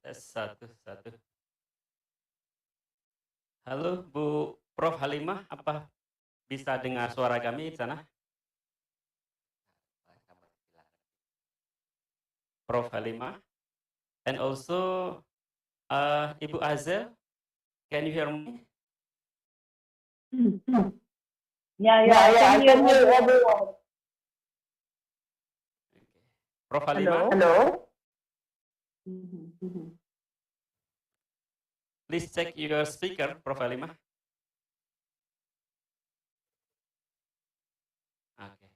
Tes satu satu. Halo Bu Prof Halimah, apa bisa dengar suara kami di sana? Prof Halimah, and also Ibu Azel, can you hear me? Yeah, I can hear you, everyone. Prof Halimah, Hello. please check your speaker, Prof Halimah. Okay.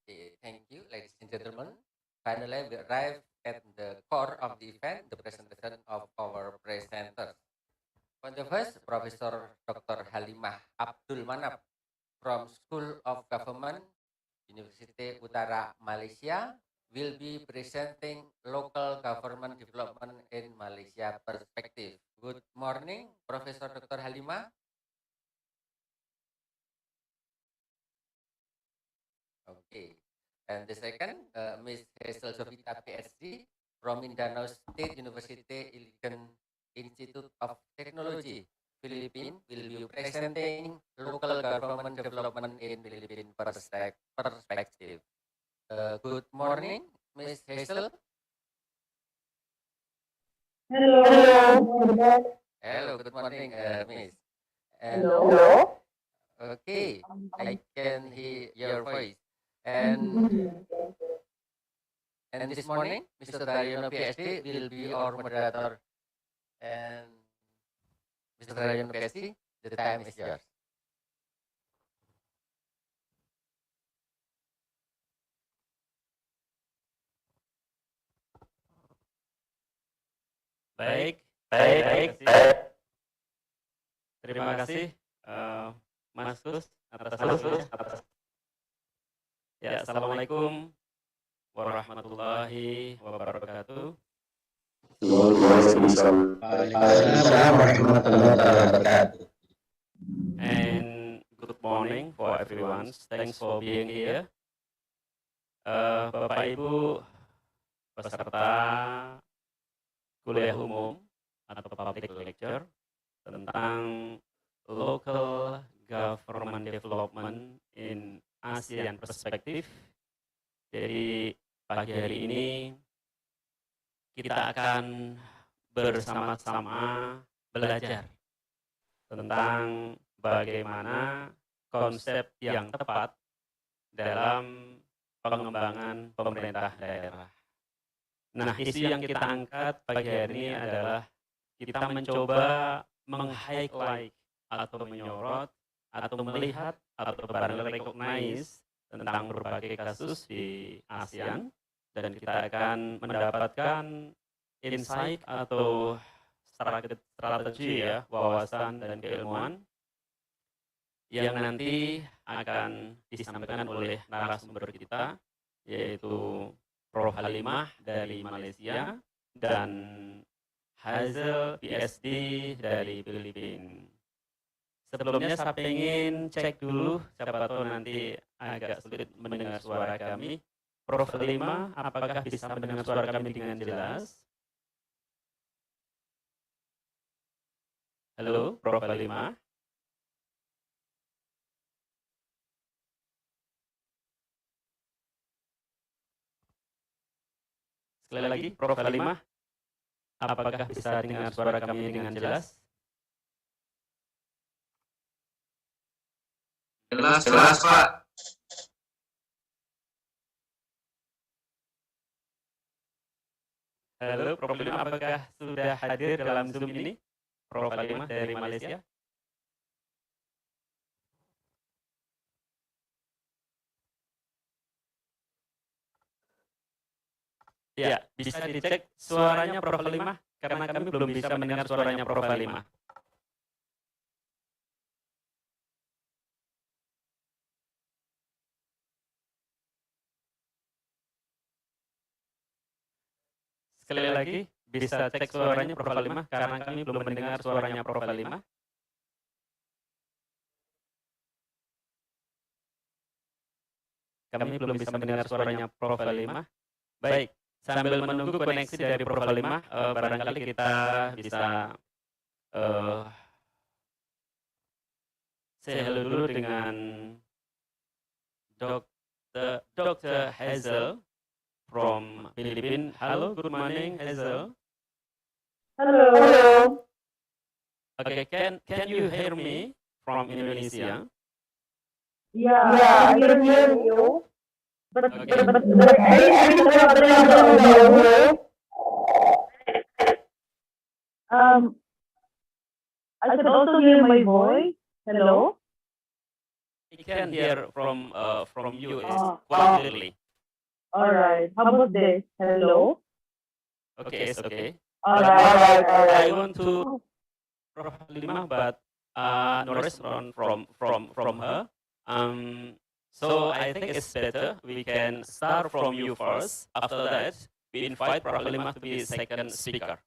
Okay, thank you, ladies and gentlemen. Finally, we arrived at the core of the event, the presentation of our presenters. On the first, Professor Dr. Halimah Abdul Manap from School of Government, University Utara, Malaysia, will be presenting local government development in Malaysia perspective. Good morning, Professor Dr. Halimah. Okay. And the second, Ms. Hazel Sofita, PhD, from Mindanao State University, Iligan Institute of Technology, Philippines, will be presenting local government development in Philippine perspective. Good morning, Ms. Hazel. Hello. Hello, good morning, Miss. Hello. Okay, I can hear your voice. And this morning, Mr. Daryono, PhD, will be our moderator. And Mr. Daryono, PhD, the time is yours. Baik. Terima kasih, Mas Gus, atas waktunya. Ya, Assalamualaikum warahmatullahi wabarakatuh. Waalaikumsalam warahmatullahi wabarakatuh. And good morning for everyone. Thanks for being here. Bapak Ibu peserta kuliah umum atau public lecture tentang local government development in ASEAN perspective. Jadi pagi hari ini kita akan bersama-sama belajar tentang bagaimana konsep yang tepat dalam pengembangan pemerintah daerah. Nah, isu yang kita angkat pagi hari ini adalah kita mencoba meng-highlight atau menyorot atau melihat atau barangkali recognize tentang berbagai kasus di ASEAN, dan kita akan mendapatkan insight atau strategi ya, wawasan dan keilmuan yang nanti akan disampaikan oleh narasumber kita, yaitu Prof. Halimah dari Malaysia dan Hazel PhD dari Filipina. Sebelumnya saya ingin cek dulu, siapa tahu nanti agak sulit mendengar suara kami. Prof. Halimah, apakah bisa mendengar suara kami dengan jelas? Halo, Prof. Halimah. Sekali lagi, Prof. Halimah, apakah bisa dengar suara kami dengan jelas? Jelas, Pak. Halo, Prof. Halimah, apakah sudah hadir dalam Zoom ini? Prof. Halimah dari Malaysia. Ya, bisa dicek suaranya Prof. Halimah, karena kami belum bisa mendengar suaranya Prof. Halimah. Sekali lagi, bisa cek suaranya Prof. Halimah, karena kami belum mendengar suaranya Prof. Halimah. Kami belum bisa mendengar suaranya Prof. Halimah. Baik, sambil menunggu koneksi dari Prof. Halimah, barangkali kita bisa say hello dulu dengan Dr. Hazel from Philippines. Hello, good morning, Hazel. Hello. Okay, can you hear me from Indonesia? Yeah, I can hear you. But Okay. I don't have the audio. I could also hear my voice. Hello. I can hear from you is Oh. quite clearly. All right. How about this? Hello. Okay, it's okay. All right. I want to Prof. Halimah, but no response from her. So I think it's better we can start from you first. After that, we invite Prof. Halimah to be second speaker.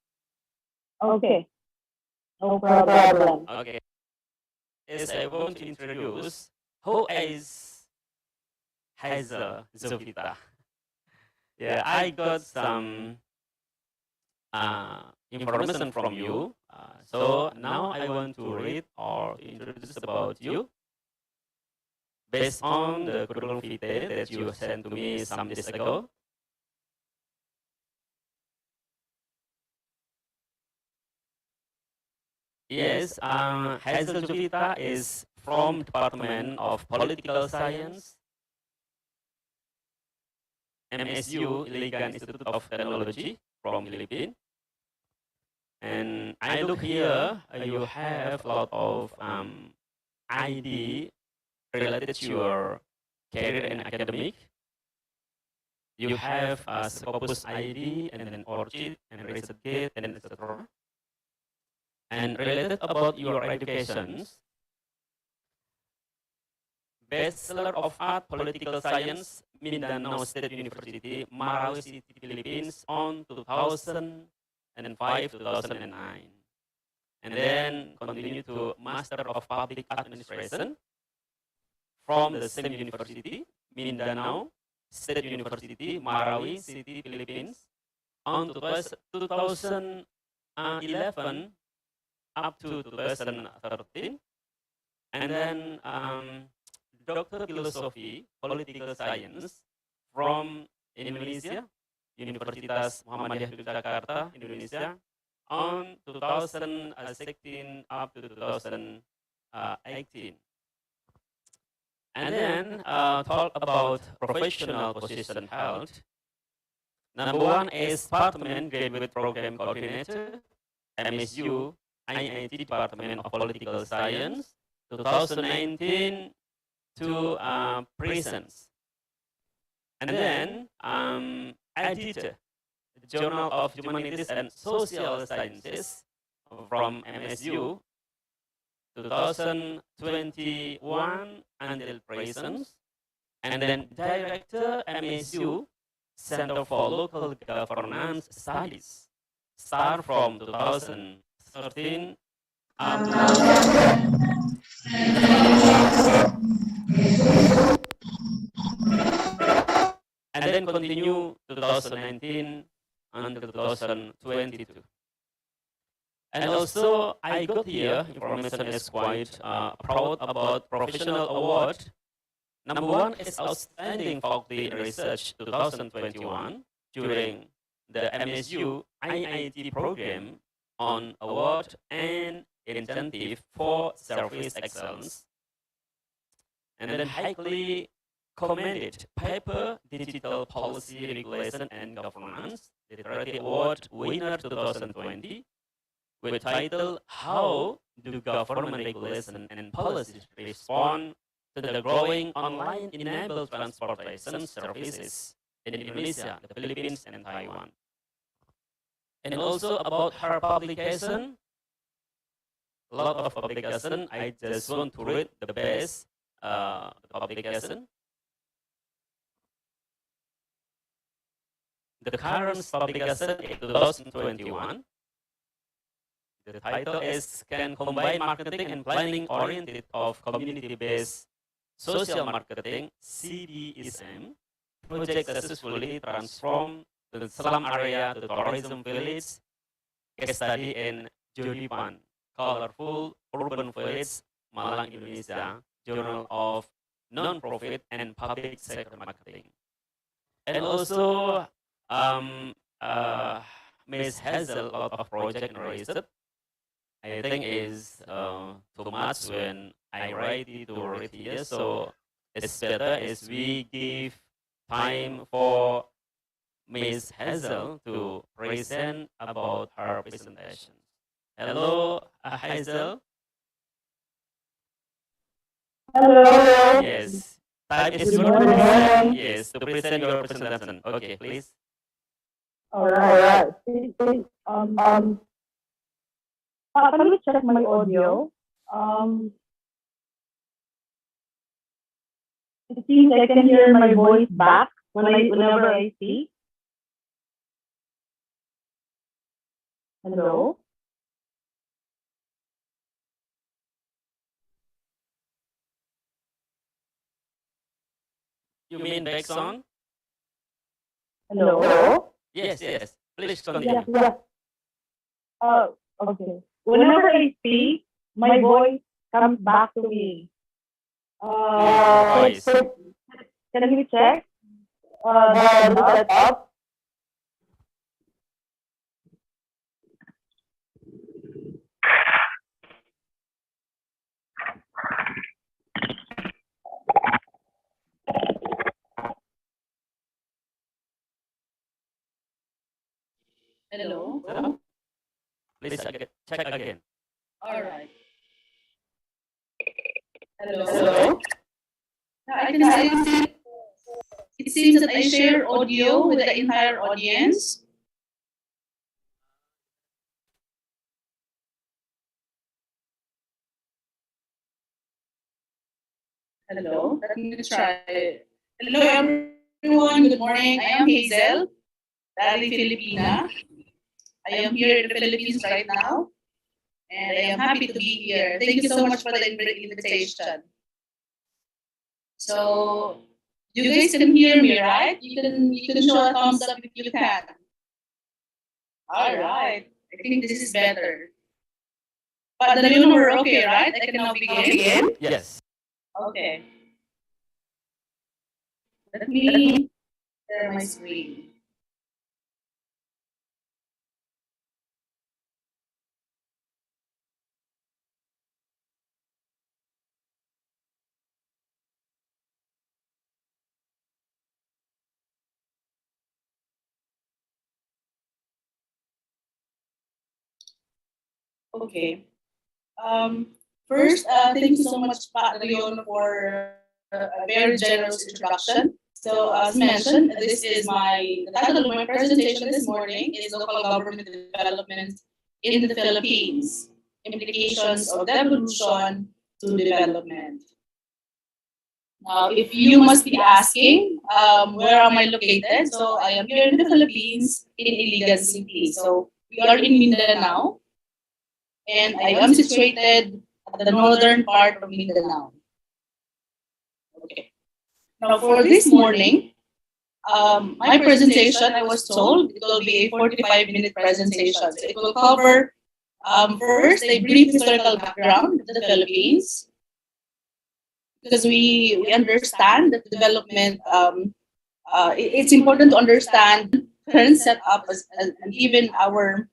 Okay. No problem. Okay. Yes, I want to introduce who is Hazel Zofita. Yeah, I got some information from you. So now I want to read or introduce about you based on the curriculum vitae that you sent to me some days ago. Yes, Hazel Jovita is from Department of Political Science, MSU, Iligan Institute of Technology from Philippines. And I look here, you have a lot of ID related to your career and academic. You have a Scopus ID and then Orchid and ResearchGate and etc. And related about your educations, Bachelor of Art Political Science, Mindanao State University, Marawi City, Philippines on 2005, 2009. And then continue to Master of Public Administration from the same university, Mindanao State University, Marawi City, Philippines on 2011 up to 2013. And then Doctor Philosophy, Political Science from Indonesia, Universitas Muhammadiyah Yogyakarta, Indonesia, on 2016 up to 2018. And then talk about professional position held. Number one is Department Graduate Program Coordinator, MSU, IIT Department of Political Science, 2019 to prisons. And then editor, Journal of Humanities and Social Sciences from MSU, 2021 until present. And then director MSU, Center for Local Governance Studies, start from 2013 up to and then continue 2019 until 2022. And also, I got here information is quite proud about professional award. Number one is Outstanding Faculty Research 2021 during the MSU IIT program on award and incentive for service excellence. And then highly commended paper Digital Policy Regulation and Governance, Literary Award winner 2020, with title How Do Government Regulation and Policies Respond to the Growing Online-Enabled Transportation Services in Indonesia, the Philippines, and Taiwan. And also about her publication, a lot of publication. I just want to read the best publication. The current publication in 2021. The title is Can Combine Marketing and Planning Oriented of Community-Based Social Marketing, CBSM, project successfully transform the slum area to tourism village, case study in Jodipan, Colorful Urban Village, Malang, Indonesia, Journal of Non-Profit and Public Sector Marketing. And also, Ms. Hazel, a lot of project and research. I think is too much when I write it to read here. So it's better is we give time for Ms. Hazel to present about her presentation. Hello, Hazel. Hello. Yes. Time is Good your morning. present. Yes, to present your presentation. Okay, please. All right. Can we check my audio? It seems I can hear my voice back whenever I speak. Hello? You mean back on? Hello? Yes, yes. Please continue. Yeah. Okay. Whenever I speak, my voice comes back to me. Voice. Can we check the setup? Hello? Please check again. All right. Hello? I can see it seems that I share audio with the entire audience. Hello, let me try. Hello everyone, good morning. I am Hazel, Dari Filipina. I am here in the Philippines right now, and I am happy to be here. Thank you so much for the invitation. So you guys can hear me, right? You can show a thumbs up if you can. All right. I think this is better. Padre Leon, we're okay, right? I can now begin. Yes. Okay. Let me share my screen. Okay. First, thank you so much, Pat Leon, for a very generous introduction. So, as mentioned, this is the title of my presentation this morning is Local Government Development in the Philippines, Implications of Devolution to Development. Now, if you must be asking, where am I located? So, I am here in the Philippines, in Iligan City. So, we are in Mindanao, and I am situated at the northern part of Mindanao. Okay. Now, for this morning, my presentation, I was told it will be a 45-minute presentation. So it will cover first a brief historical background of the Philippines, because we understand that development. It's important to understand current setup and even our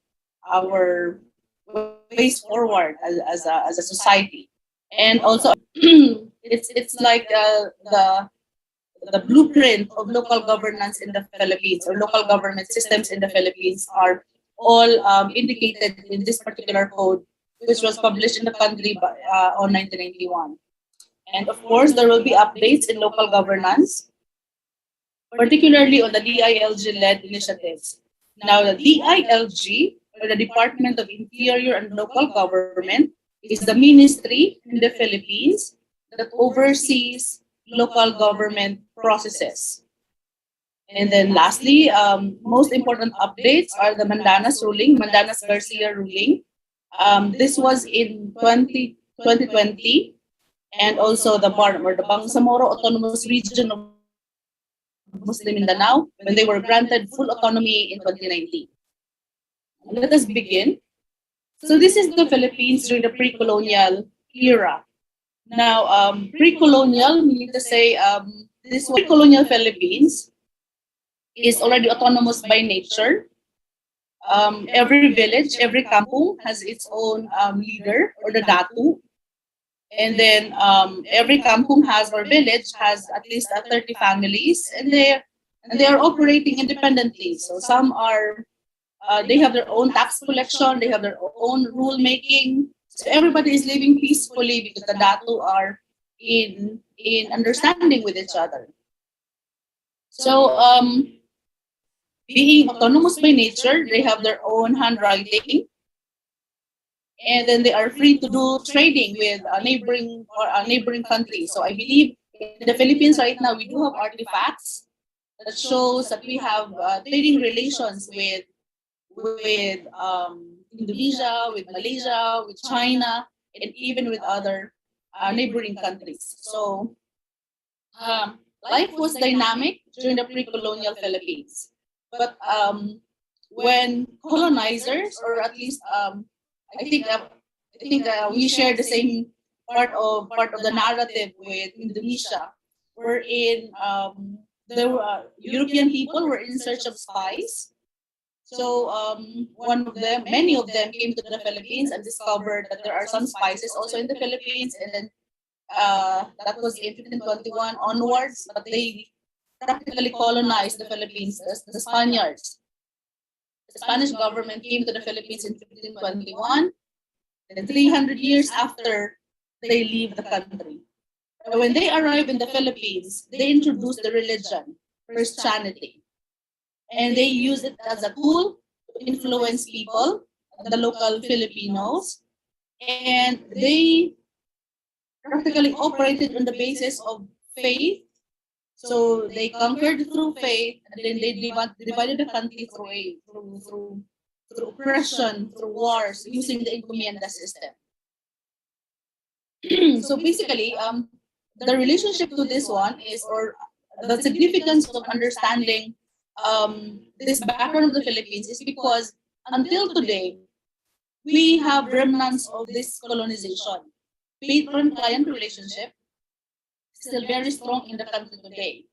ways forward as a society, and also it's like the blueprint of local governance in the Philippines, or local government systems in the Philippines, are all indicated in this particular code, which was published in the country on 1991. And of course, there will be updates in local governance, particularly on the DILG-led initiatives. Now, the DILG, or the Department of Interior and Local Government, is the ministry in the Philippines that oversees local government processes. And then lastly, most important updates are the Mandanas ruling, Mandanas Garcia ruling. This was in 2020, and also the BARM, or the Bangsamoro Autonomous Region of Muslim Mindanao, when they were granted full autonomy in 2019. Let us begin. So this is the Philippines during the pre-colonial era. Now, pre-colonial, we need to say this pre-colonial Philippines is already autonomous by nature. Every village, every kampung has its own leader, or the datu. And then every kampung has, or village has, at least 30 families, and they are operating independently. So some are they have their own tax collection, they have their own rule making. So everybody is living peacefully because the datu are in understanding with each other. So being autonomous by nature, they have their own handwriting, and then they are free to do trading with neighboring countries. So I believe in the Philippines right now we do have artifacts that shows that we have trading relations with Indonesia, with Malaysia, with China, and even with other neighboring countries. So life was dynamic during the pre-colonial Philippines. But when colonizers, or at least I think we share the same part of the narrative with Indonesia, wherein there were European people were in search of spies. So many of them came to the Philippines and discovered that there are some spices also in the Philippines, and then that was in 1521 onwards. But they practically colonized the Philippines. The Spaniards, the Spanish government came to the Philippines in 1521, and 300 years after they leave the country. When they arrive in the Philippines, they introduced the religion, Christianity. And they use it as a tool to influence people, the local Filipinos, and they practically operated on the basis of faith. So they conquered through faith, and then they divided the country through oppression, through wars, using the encomienda system. So basically, the relationship to this one is, or the significance of understanding this background of the Philippines is because until today, we have remnants of this colonization. Patron-client relationship still very strong in the country today.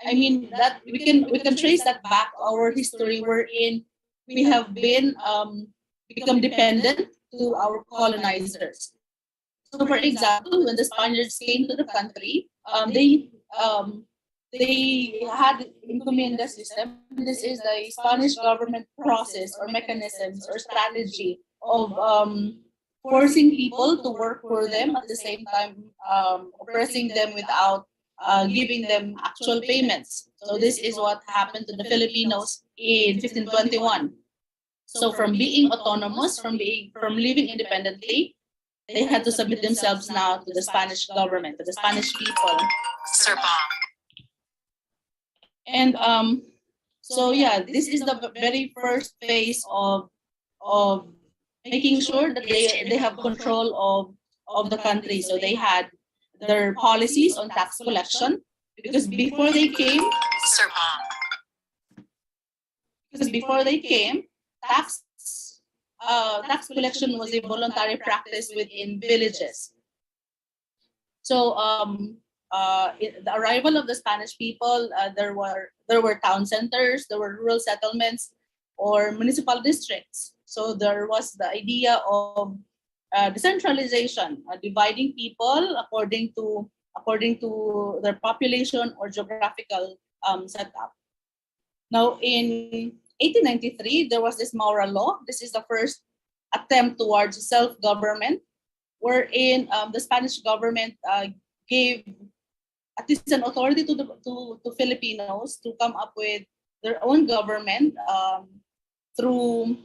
I mean that we can trace that back to our history wherein we have been become dependent to our colonizers. So, for example, when the Spaniards came to the country, they had encomienda system. This is the Spanish government process or mechanisms or strategy of forcing people to work for them at the same time oppressing them without giving them actual payments. So this is what happened to the Filipinos in 1521. So from being autonomous, from living independently, they had to submit themselves now to the Spanish government, to the Spanish people. And so yeah, this is the very first phase of making sure that they have control of the country. So they had their policies on tax collection because before they came, tax tax collection was a voluntary practice within villages. So the arrival of the Spanish people, there were town centers, there were rural settlements, or municipal districts. So there was the idea of decentralization, dividing people according to their population or geographical setup. Now, in 1893, there was this Maura law. This is the first attempt towards self-government, wherein the Spanish government gave at least an authority to Filipinos to come up with their own government through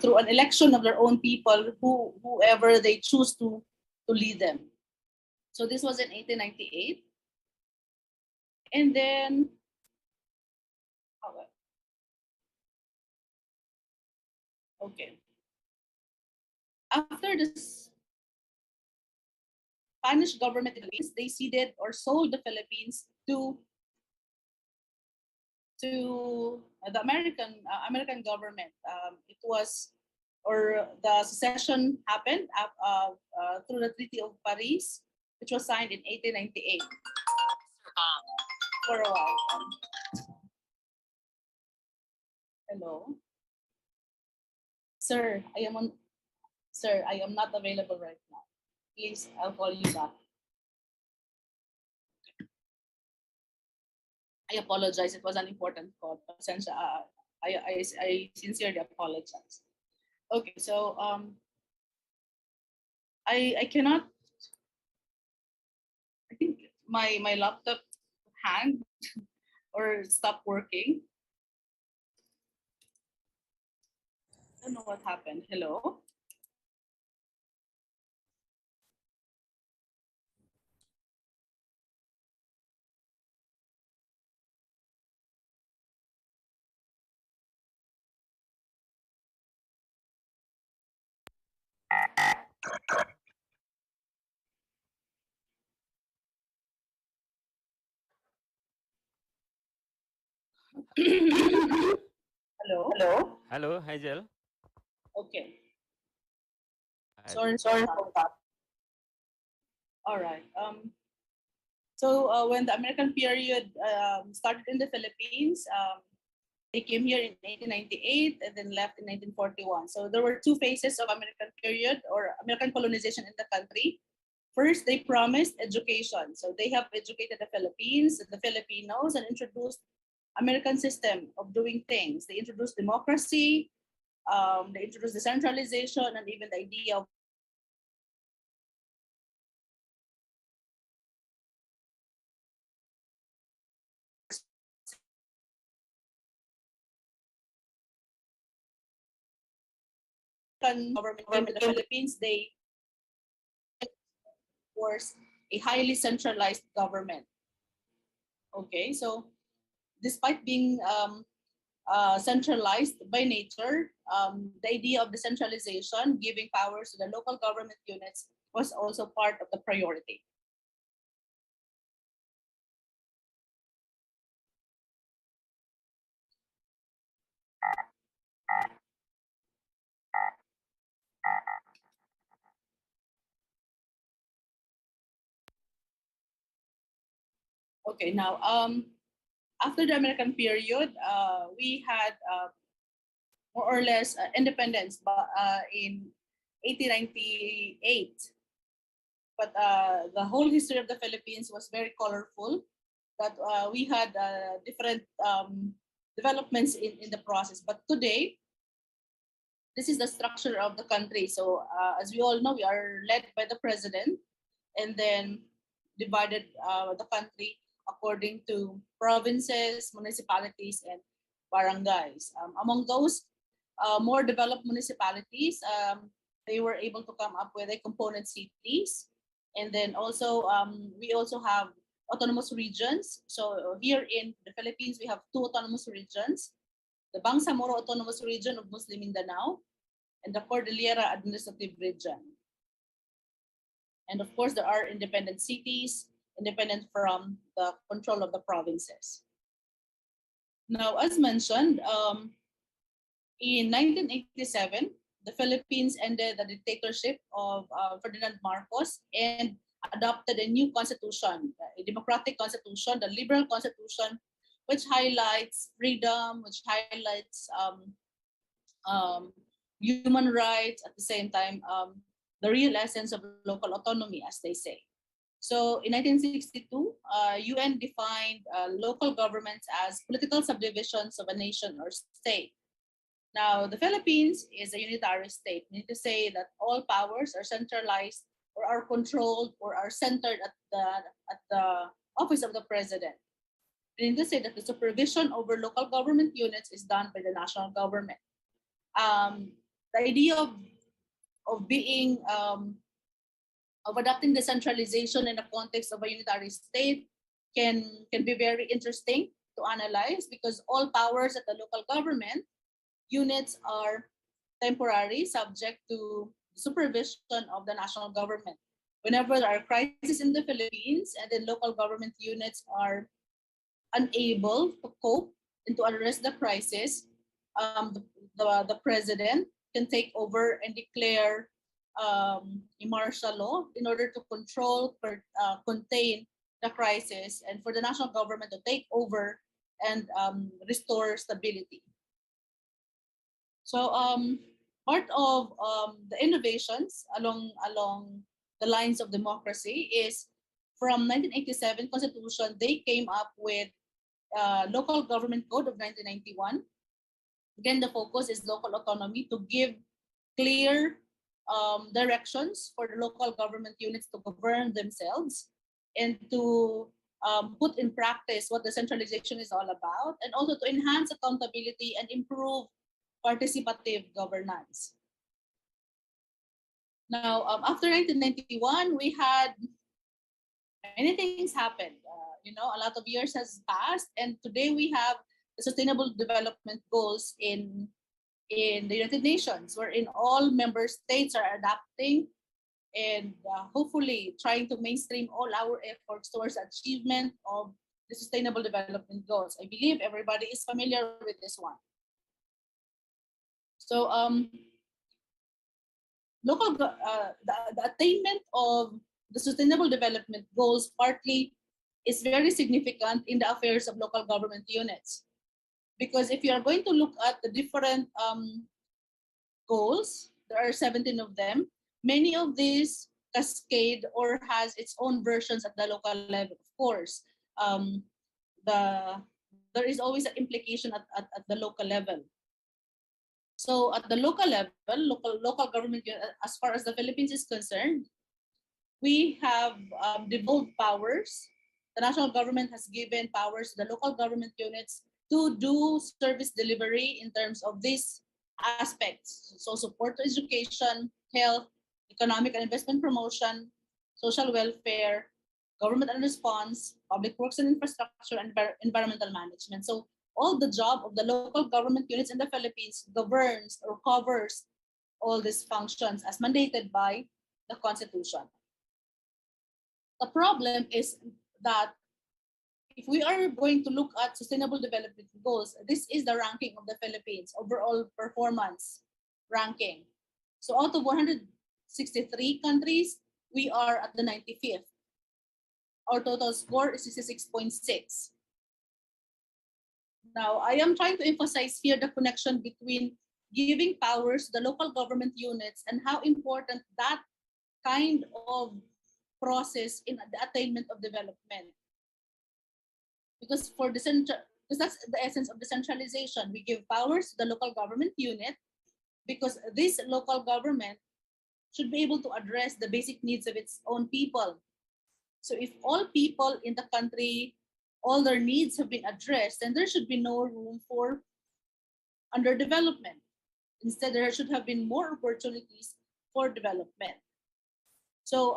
through an election of their own people, whoever they choose to lead them. So this was in 1898, and then okay, after this Spanish government in the Philippines, they ceded or sold the Philippines to the American government. It was or the secession happened through the Treaty of Paris, which was signed in 1898. For a while. Hello, sir. Sir, I am not available right now. Please, I'll call you back. I apologize. It was an important call. I sincerely apologize. Okay, so I cannot. I think my laptop hanged or stopped working. I don't know what happened. Hello. Hello. Hello, Hazel. Okay. I- Sorry for that. All right. So when the American period started in the Philippines, they came here in 1898 and then left in 1941. So there were two phases of American period or American colonization in the country. First, they promised education. So they have educated the Philippines, the Filipinos, and introduced American system of doing things. They introduced democracy, they introduced decentralization, and even the idea of government came to the Philippines. They was a highly centralized government. Okay, so despite being centralized by nature, the idea of decentralization, giving powers to the local government units, was also part of the priority. Okay, now after the American period, we had more or less independence in 1898. But the whole history of the Philippines was very colorful. That we had different developments in the process. But today, this is the structure of the country. So as we all know, we are led by the president, and then divided the country according to provinces, municipalities, and barangays. Among those more developed municipalities, they were able to come up with a component cities. And then also, we also have autonomous regions. So here in the Philippines, we have two autonomous regions, the Bangsamoro Autonomous Region of Muslim Mindanao and the Cordillera Administrative Region. And of course, there are independent cities, independent from the control of the provinces. Now, as mentioned, in 1987, the Philippines ended the dictatorship of Ferdinand Marcos and adopted a new constitution, a democratic constitution, the liberal constitution, which highlights freedom, which highlights human rights, at the same time, the real essence of local autonomy, as they say. So in 1962, UN defined local governments as political subdivisions of a nation or state. Now, the Philippines is a unitary state, meaning to say that all powers are centralized or are controlled or are centered at the office of the president. Meaning to say that the supervision over local government units is done by the national government. The idea of being of adopting decentralization in the context of a unitary state can be very interesting to analyze, because all powers at the local government units are temporary, subject to supervision of the national government. Whenever there are crises in the Philippines and then local government units are unable to cope and to address the crisis, the president can take over and declare a martial law in order to control, contain the crisis, and for the national government to take over and restore stability. So part of the innovations along the lines of democracy is from 1987 Constitution, they came up with Local Government Code of 1991. Again, the focus is local autonomy to give clear directions for the local government units to govern themselves and to put in practice what decentralization is all about, and also to enhance accountability and improve participative governance. Now, after 1991, we had many things happened. A lot of years has passed, and today we have the Sustainable Development Goals in the United Nations, wherein all member states are adapting and hopefully trying to mainstream all our efforts towards achievement of the Sustainable Development Goals. I believe everybody is familiar with this one. So the attainment of the Sustainable Development Goals partly is very significant in the affairs of local government units. Because if you are going to look at the different goals, there are 17 of them. Many of these cascade or has its own versions at the local level. Of course, there is always an implication at the local level. So at the local level, local government, as far as the Philippines is concerned, we have devolved powers. The national government has given powers to the local government units to do service delivery in terms of these aspects. So support to education, health, economic and investment promotion, social welfare, government and response, public works and infrastructure, and environmental management. So all the job of the local government units in the Philippines governs or covers all these functions as mandated by the Constitution. The problem is that if we are going to look at Sustainable Development Goals, this is the ranking of the Philippines, overall performance ranking. So out of 163 countries, we are at the 95th. our total score is 66.6. Now, I am trying to emphasize here the connection between giving powers to the local government units and how important that kind of process in the attainment of development. Because because that's the essence of decentralization. We give powers to the local government unit because this local government should be able to address the basic needs of its own people. So if all people in the country, all their needs have been addressed, then there should be no room for underdevelopment. Instead, there should have been more opportunities for development. So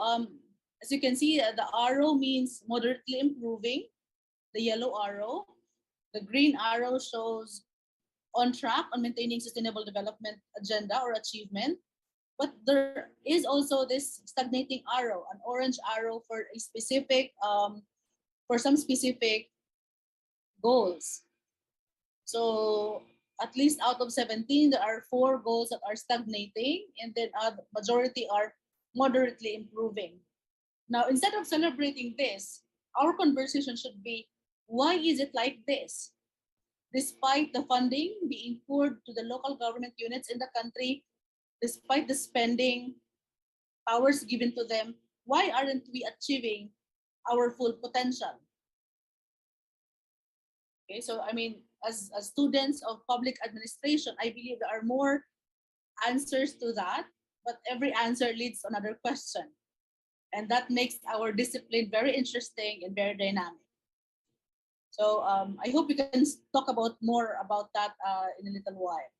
as you can see, the arrow means moderately improving, the yellow arrow. The green arrow shows on track on maintaining sustainable development agenda or achievement. But there is also this stagnating arrow, an orange arrow for a specific, for some specific goals. So at least out of 17, there are 4 goals that are stagnating, and then the majority are moderately improving. Now, instead of celebrating this, our conversation should be, why is it like this? Despite the funding being poured to the local government units in the country, despite the spending, powers given to them, why aren't we achieving our full potential? Okay, so I mean, as students of public administration, I believe there are more answers to that, but every answer leads to another question. And that makes our discipline very interesting and very dynamic. So I hope we can talk about more about that in a little while.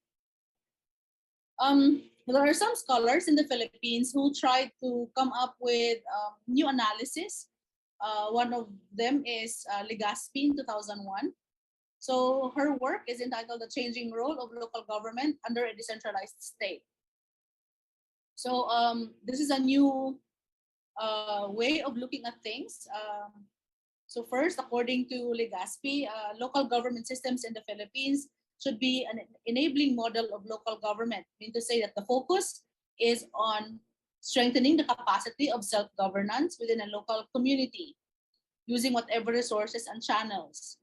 There are some scholars in the Philippines who tried to come up with new analysis. One of them is Legazpi in 2001. So her work is entitled The Changing Role of Local Government Under a Decentralized State. So this is a new way of looking at things. So first, according to Legazpi, local government systems in the Philippines should be an enabling model of local government. I mean to say that the focus is on strengthening the capacity of self-governance within a local community, using whatever resources and channels.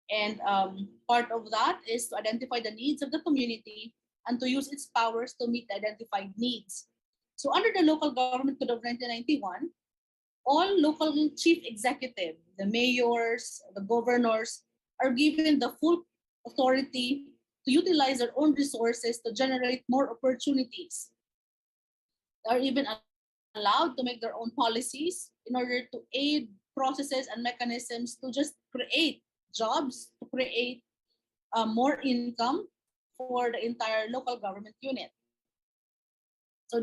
And part of that is to identify the needs of the community and to use its powers to meet the identified needs. So under the Local Government Code of 1991, all local chief executive, the mayors, the governors, are given the full authority to utilize their own resources to generate more opportunities. They are even allowed to make their own policies in order to aid processes and mechanisms to just create jobs, to create more income for the entire local government unit. So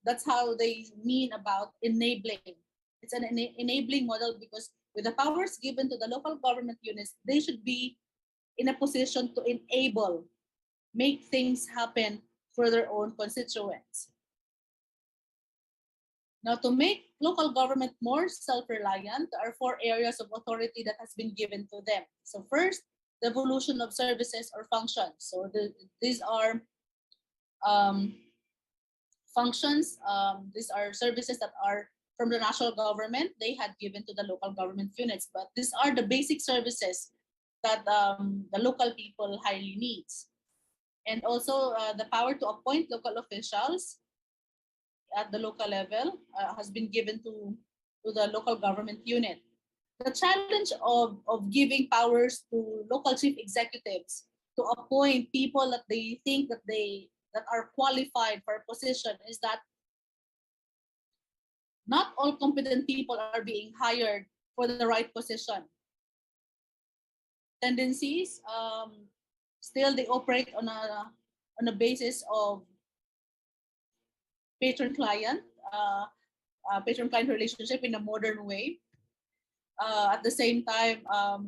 that's how they mean about enabling. It's an enabling model because with the powers given to the local government units, they should be in a position to enable, make things happen for their own constituents. Now, to make local government more self-reliant, there are 4 areas of authority that has been given to them. So first, the evolution of services or functions. So these are functions. These are services that are from the national government. They had given to the local government units, but these are the basic services that the local people highly needs. And also the power to appoint local officials at the local level has been given to the local government unit. The challenge of giving powers to local chief executives to appoint people that they think that are qualified for a position is that not all competent people are being hired for the right position. Tendencies, still they operate on a basis of patron-client relationship in a modern way. At the same time,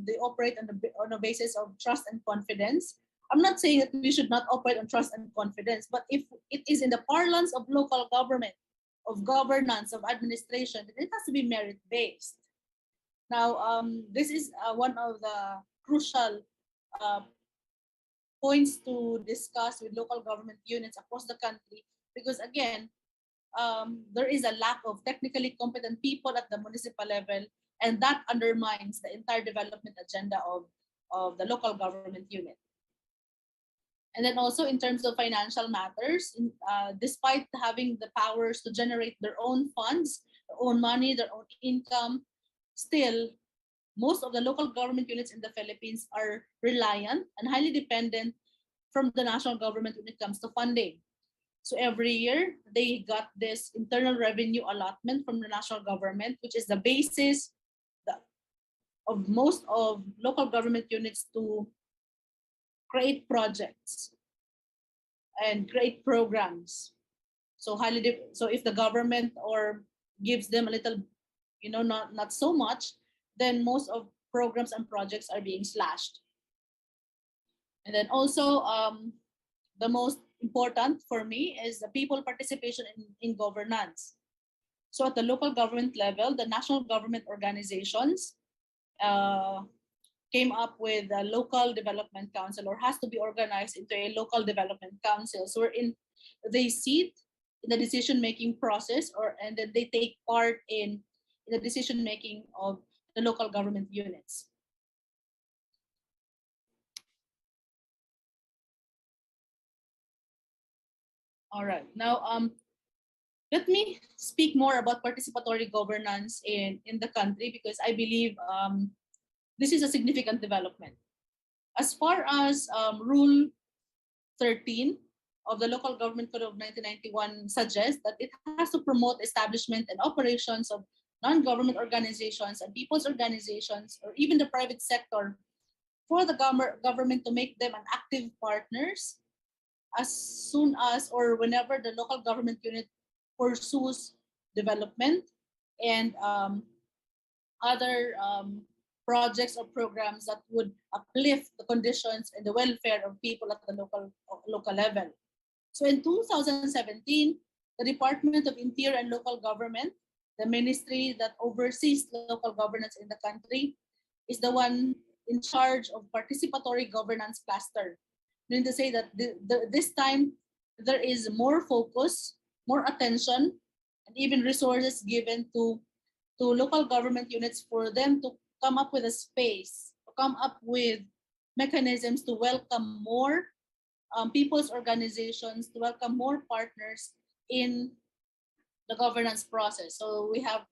they operate on a basis of trust and confidence. I'm not saying that we should not operate on trust and confidence, but if it is in the parlance of local government, of governance, of administration, then it has to be merit-based. Now, this is one of the crucial points to discuss with local government units across the country, because again, there is a lack of technically competent people at the municipal level and that undermines the entire development agenda of the local government unit. And then also in terms of financial matters, despite having the powers to generate their own funds, their own money, their own income, still most of the local government units in the Philippines are reliant and highly dependent from the national government when it comes to funding. So every year they got this internal revenue allotment from the national government, which is the basis of most of local government units to create projects and create programs. So so if the government or gives them a little, not so much, then most of programs and projects are being slashed. And then also the most important for me is the people participation in governance. So at the local government level, the national government organizations came up with a local development council, or has to be organized into a local development council. So they sit in the decision-making process, and then they take part in the decision-making of the local government units. All right, now let me speak more about participatory governance in the country, because I believe this is a significant development. As far as Rule 13 of the Local Government Code of 1991 suggests, that it has to promote establishment and operations of non-government organizations and people's organizations, or even the private sector, for the government to make them an active partners as soon as or whenever the local government unit pursues development and other projects or programs that would uplift the conditions and the welfare of people at the local level. So in 2017, the Department of Interior and Local Government, the ministry that oversees local governance in the country, is the one in charge of participatory governance cluster. Meaning to say that this time there is more focus, more attention, and even resources given to local government units for them to come up with a space, to come up with mechanisms to welcome more people's organizations, to welcome more partners in the governance process. So we have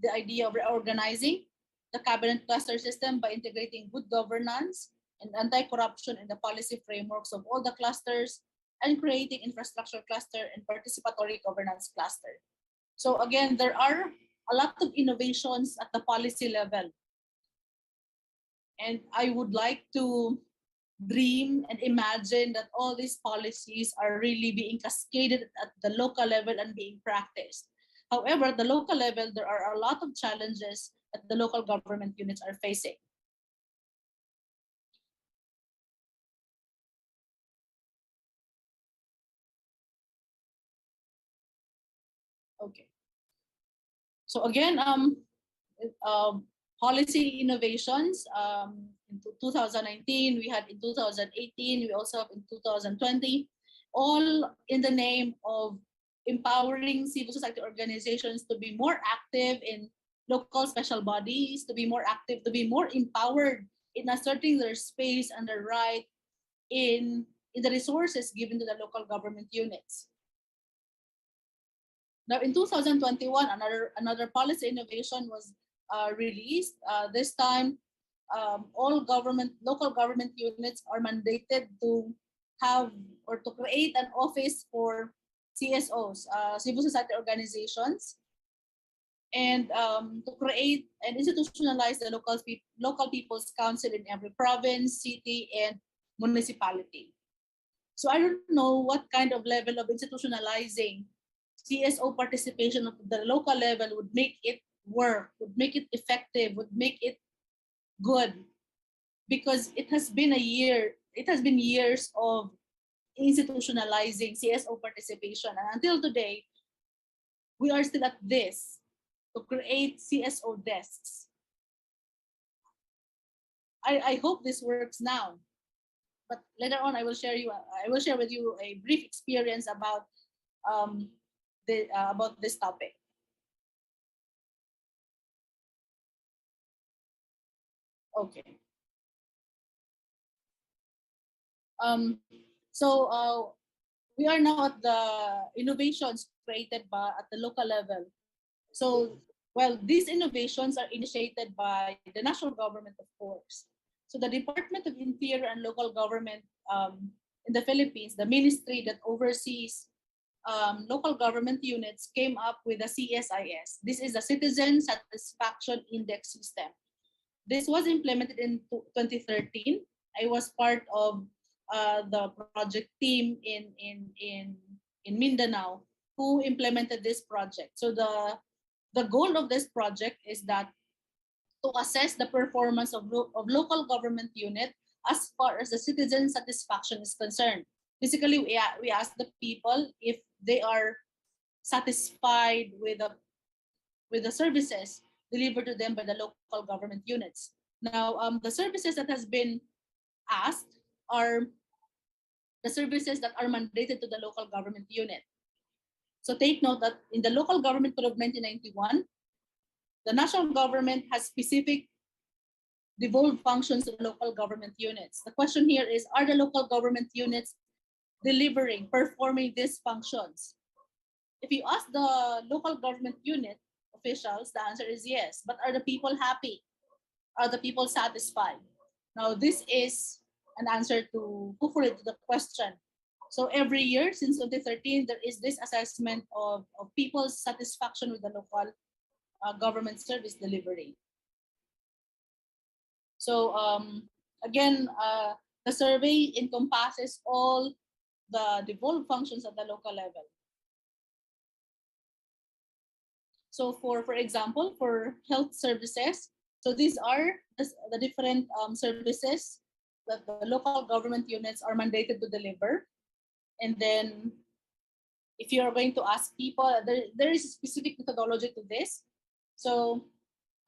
the idea of reorganizing the cabinet cluster system by integrating good governance and anti-corruption in the policy frameworks of all the clusters, and creating infrastructure cluster and participatory governance cluster. So again, there are a lot of innovations at the policy level. And I would like to dream and imagine that all these policies are really being cascaded at the local level and being practiced. However, at the local level, there are a lot of challenges that the local government units are facing. Okay. So again, policy innovations. In 2019, we had in 2018, we also have in 2020, all in the name of empowering civil society organizations to be more active in local special bodies, to be more active, to be more empowered in asserting their space and their right in the resources given to the local government units. Now, in 2021, another policy innovation was released. This time, all local government units are mandated to have or to create an office for CSOs, civil society organizations, and to create and institutionalize the local people's council in every province, city, and municipality. So I don't know what kind of level of institutionalizing CSO participation at the local level would make it work, would make it effective, would make it good, because it has been years of institutionalizing CSO participation, and until today we are still at this, to create CSO desks. I hope this works now, but later on I will share with you a brief experience about this topic. Okay. So we are now at the innovations created at the local level. So, well, these innovations are initiated by the national government, of course. So the Department of Interior and Local Government in the Philippines, the ministry that oversees local government units, came up with a CSIS. This is a Citizen Satisfaction Index System. This was implemented in 2013. I was part of the project team in Mindanao who implemented this project. So the goal of this project is that to assess the performance of local government unit as far as the citizen satisfaction is concerned. Basically, we ask the people if they are satisfied with the services delivered to them by the local government units. Now, the services that has been asked are the services that are mandated to the local government unit. So take note that in the local government code of 1991, the national government has specific devolved functions to the local government units. The question here is, are the local government units delivering, performing these functions? If you ask the local government unit officials, the answer is yes. But are the people happy? Are the people satisfied? Now, this is an answer to hopefully to the question. So every year since 2013, there is this assessment of people's satisfaction with the local government service delivery. So again, the survey encompasses all the devolved functions at the local level. So for example, for health services, so these are the different services that the local government units are mandated to deliver. And then if you are going to ask people, there is a specific methodology to this. So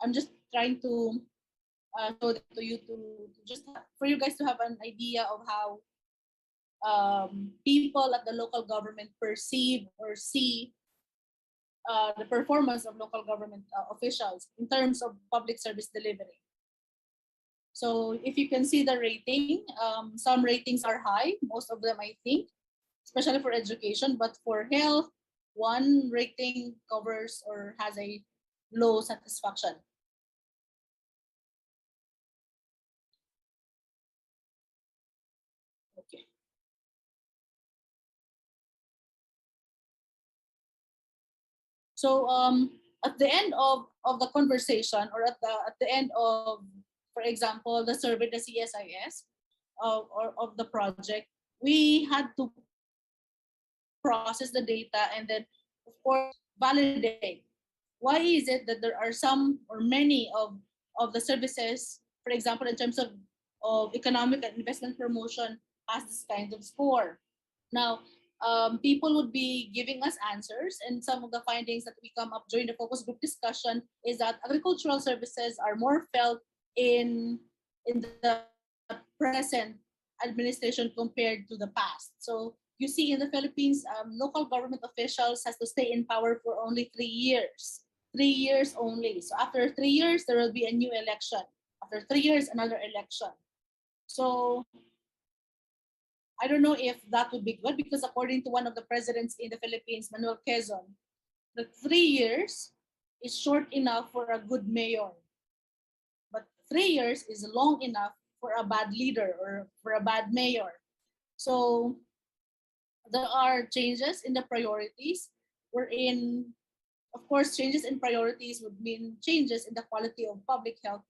I'm just trying to show that to you to just for you guys to have an idea of how people at the local government perceive or see the performance of local government officials in terms of public service delivery. So if you can see the rating, some ratings are high, most of them I think, especially for education, but for health, one rating covers or has a low satisfaction. Okay. So at the end of the conversation, or at the end of, for example, the survey, the CSIS or of the project, we had to process the data and then, of course, validate. Why is it that there are some or many of the services, for example, in terms of economic and investment promotion, has this kind of score? Now, people would be giving us answers, and some of the findings that we come up during the focus group discussion is that agricultural services are more felt in the present administration compared to the past. So you see in the Philippines, local government officials has to stay in power for only 3 years. 3 years only. So after 3 years, there will be a new election. After 3 years, another election. So I don't know if that would be good, because according to one of the presidents in the Philippines, Manuel Quezon, the 3 years is short enough for a good mayor. But 3 years is long enough for a bad leader or for a bad mayor. So there are changes in the priorities, wherein, of course, changes in priorities would mean changes in the quality of public health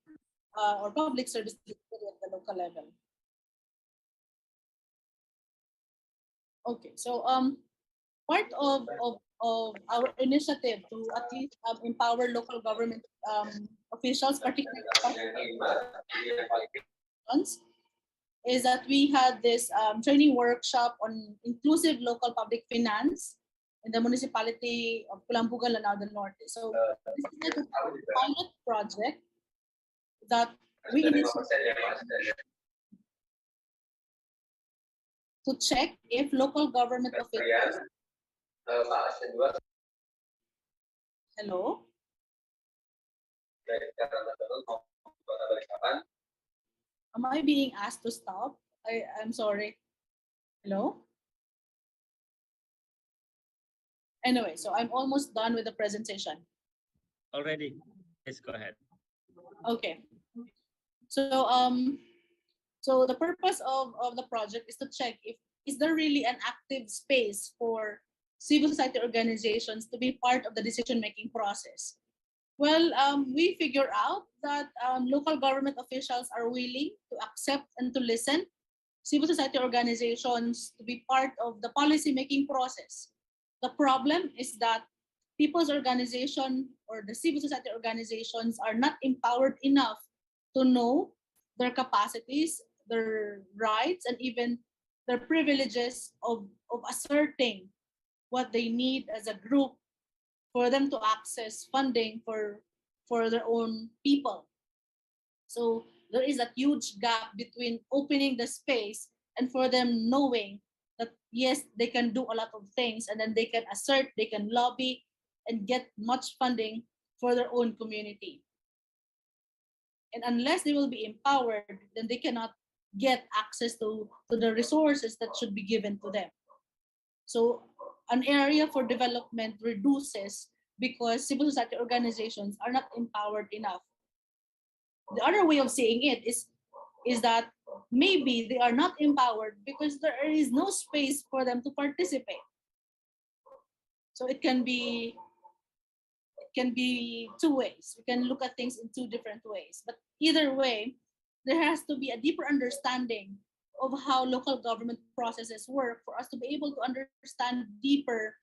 or public service delivery at the local level. Okay, so part of our initiative to at least empower local government officials, particularly is that we had this training workshop on inclusive local public finance in the municipality of Pulampugan, Lanao del Norte. So this is like a pilot project that we initiated to check if local government officials. Hello? Am I being asked to stop? I'm sorry. Hello? Anyway, so I'm almost done with the presentation. Already. Please go ahead. Okay. So so the purpose of the project is to check if is there really an active space for civil society organizations to be part of the decision-making process. Well, we figure out that local government officials are willing to accept and to listen civil society organizations to be part of the policy-making process. The problem is that people's organization or the civil society organizations are not empowered enough to know their capacities, their rights, and even their privileges of asserting what they need as a group for them to access funding for their own people. So there is a huge gap between opening the space and for them knowing that yes, they can do a lot of things and then they can assert, they can lobby and get much funding for their own community. And unless they will be empowered, then they cannot get access to the resources that should be given to them. So an area for development reduces because civil society organizations are not empowered enough. The other way of saying it is that maybe they are not empowered because there is no space for them to participate. So it can be two ways. We can look at things in two different ways. But either way, there has to be a deeper understanding of how local government processes work for us to be able to understand deeper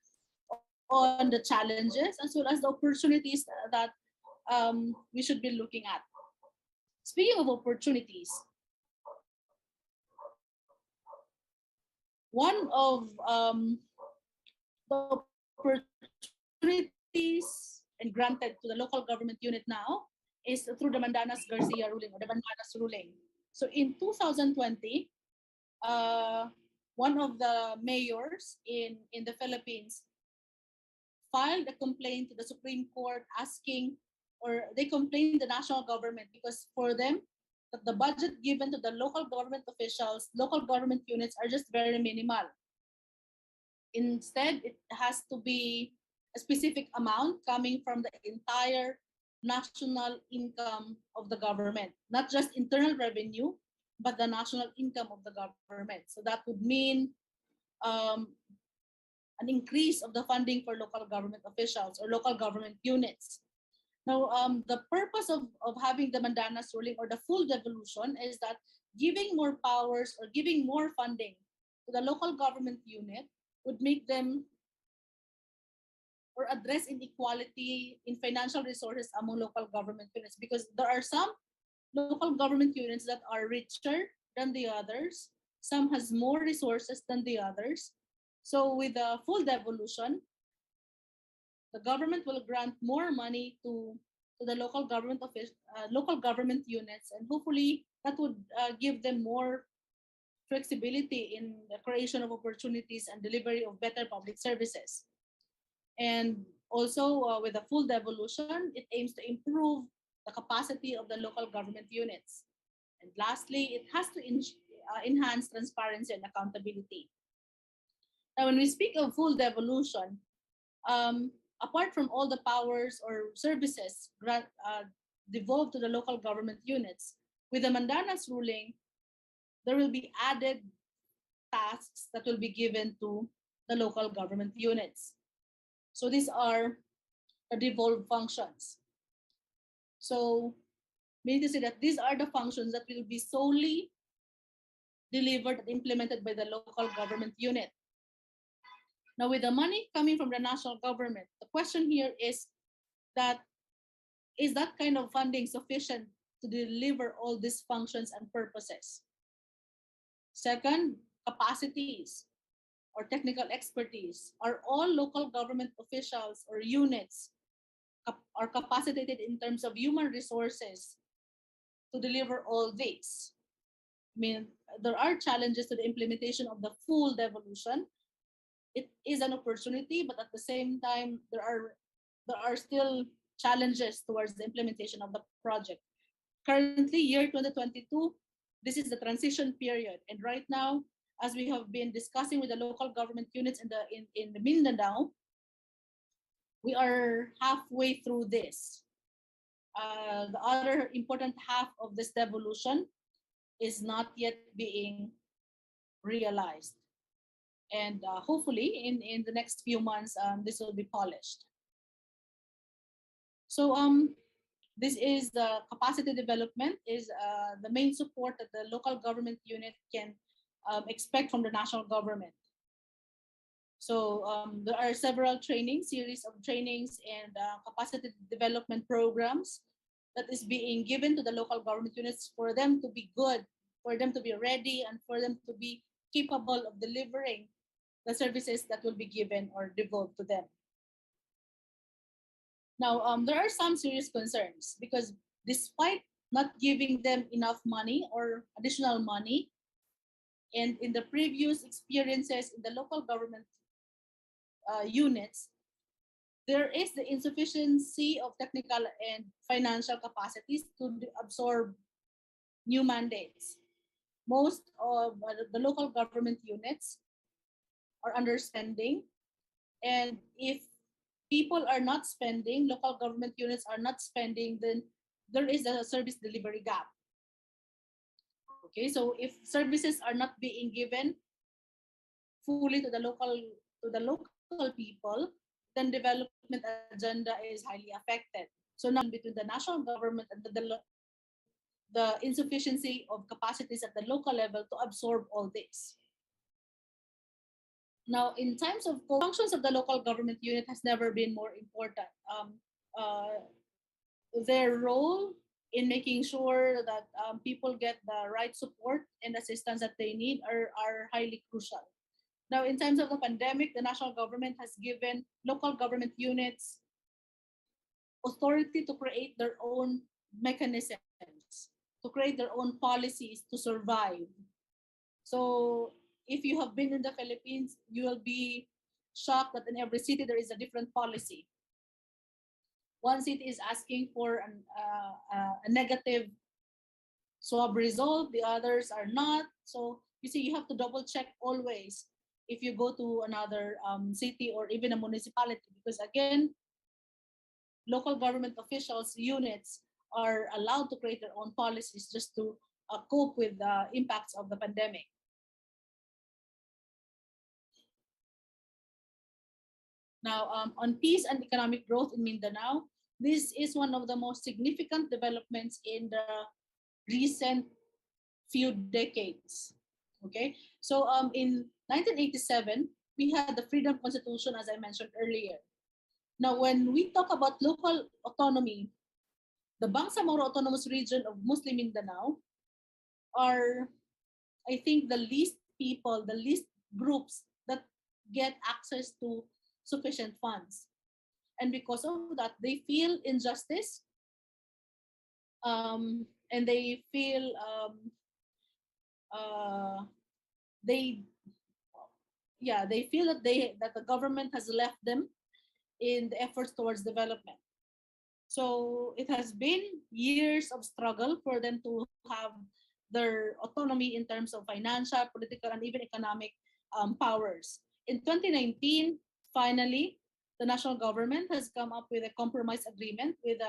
on the challenges as well as the opportunities that we should be looking at. Speaking of opportunities, one of the opportunities and granted to the local government unit now is through the Mandanas Garcia ruling or the Mandanas ruling. So in 2020, uh, one of the mayors in the Philippines filed a complaint to the Supreme Court asking, or they complained the national government because for them, that the budget given to the local government officials, local government units are just very minimal. Instead, it has to be a specific amount coming from the entire national income of the government, not just internal revenue, but the national income of the government. So that would mean um, an increase of the funding for local government officials or local government units. Now, the purpose of having the Mandanas ruling or the full devolution is that giving more powers or giving more funding to the local government unit would make them or address inequality in financial resources among local government units because there are some local government units that are richer than the others. Some has more resources than the others. So with the full devolution, the government will grant more money to the local government local government units, and hopefully that would give them more flexibility in the creation of opportunities and delivery of better public services. And also with the full devolution, it aims to improve the capacity of the local government units. And lastly, it has to enhance transparency and accountability. Now, when we speak of full devolution, apart from all the powers or services devolved to the local government units, with the Mandanas ruling, there will be added tasks that will be given to the local government units. So these are the devolved functions. So meaning to say that these are the functions that will be solely delivered and implemented by the local government unit. Now, with the money coming from the national government, the question here is that kind of funding sufficient to deliver all these functions and purposes? Second, capacities or technical expertise. Are all local government officials or units are capacitated in terms of human resources to deliver all this? I mean, there are challenges to the implementation of the full devolution. It is an opportunity, but at the same time, there are still challenges towards the implementation of the project. Currently, year 2022, this is the transition period. And right now, as we have been discussing with the local government units in the Mindanao, we are halfway through this. The other important half of this devolution is not yet being realized. And hopefully in the next few months, this will be polished. So this is the capacity development, is the main support that the local government unit can expect from the national government. So there are several series of trainings and capacity development programs that is being given to the local government units for them to be good, for them to be ready, and for them to be capable of delivering the services that will be given or devolved to them. Now, there are some serious concerns because despite not giving them enough money or additional money, and in the previous experiences in the local government units, there is the insufficiency of technical and financial capacities to absorb new mandates. Most of the local government units are underspending, and if people are not spending, local government units are not spending, then there is a service delivery gap. Okay, so if services are not being given fully to the local people, then development agenda is highly affected. So now between the national government and the insufficiency of capacities at the local level to absorb all this. Now, in times of functions of the local government unit has never been more important. Their role in making sure that people get the right support and assistance that they need are highly crucial. Now, in times of the pandemic, the national government has given local government units authority to create their own mechanisms, to create their own policies to survive. So if you have been in the Philippines, you will be shocked that in every city there is a different policy. One city is asking for a negative swab result, the others are not. So you see, you have to double check always if you go to another city or even a municipality, because again, local government officials, units are allowed to create their own policies just to cope with the impacts of the pandemic. Now, on peace and economic growth in Mindanao, this is one of the most significant developments in the recent few decades. Okay, so in 1987, we had the Freedom Constitution, as I mentioned earlier. Now, when we talk about local autonomy, the Bangsamoro Autonomous Region of Muslim Mindanao are, I think, the least people, the least groups that get access to sufficient funds. And because of that, they feel injustice, and they feel they feel that the government has left them in the efforts towards development. So it has been years of struggle for them to have their autonomy in terms of financial, political, and even economic powers. In 2019, finally, the national government has come up with a compromise agreement with